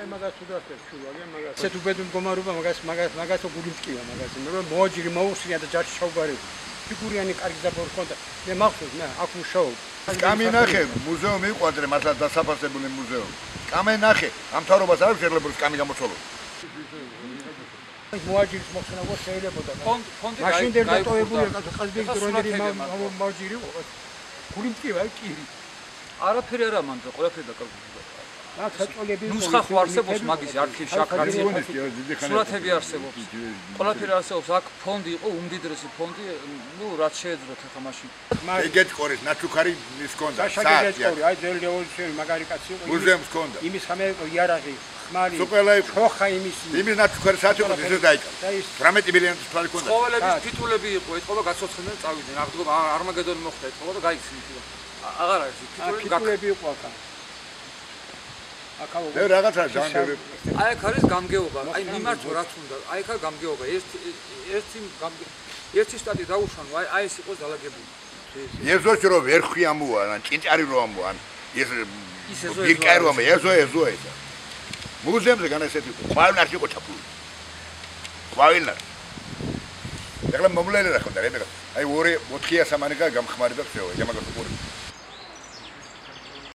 აი მაგას თუ დასწრებს შუაგე მაგას. ესეთ უბედურ მდგომარეობა მაგას გულიმწყია მაგას. მე მოაჯირი მოუსრია და ჯარში ჩავგარი. ფიგურიანი კარგი დაბორ ხონდა. მე მახსოვს მე აქ მუშაობ. კამი ნახე მუზეუმი იყვადრე მართლა დასაფასებული მუზეუმი. კამი ნახე ამ თავრობას არ შეიძლება რომ კამი გამოცვალო. მოაჯირის მოხსნა გო შეიძლებოდა. ფონდი მაშინ დატოვებული ყაზბეგ დრონერი მოაჯირი გულიმწყია კირი. არაფერი არ ამანდა, ყველაფერი დაკარგულია. აქ საწოლები ნუსხა ხო არსებობს მაგის არქივში აქ სურათები არსებობს. ყველაფერი არსებობს. აქ ფონდი იყო უმდიდრესი ფონდი, ნუ რაც შეეძლოთ ახლა მაშინ. ეგეთ ყორის ნაჩუქარი ის კონდა. საერთოდ აი ძველი რევოლუციური მაგარი კაცი იყო. მუზეუმს კონდა. იმის ხამე იარაღი, ხმალი. სუპერლაი ხოხა იმისი. იმის ნაჩუქარი საათი იყო ესე დაიკავა. 18 მილიონის თვალი კონდა. ცხოველების თითულები იყო, ეთყობა გაცოცხლდნენ წავიდნენ. აღდგომა არმაგედონი მოხდა ეთყობა და გაიქცნენ თვითონ. აღარ არის თითულები იყო აქ. მე რაღაცა ჟანგები. აი აქ არის გამგეობა. აი მიმართო რაც უნდა. აი აქ გამგეობა. ერთი სტატი დაუშვანო. აი ეს იყო დალაგებული. ეზოში რომ ვერ ხვი ამოან, ჭინჭარი რომ ამოან. ეს ბირკაი რომ ეზო ეს. მუზეუმზე განესეთი იყო. ყვავილნარში იყო ჩაფლული. ყვავილნარ. ეხლა მომლელი რა ხონდა, რებერა. აი 4 400 სამანიკა გამხმარი და всё, ямაგას უყური.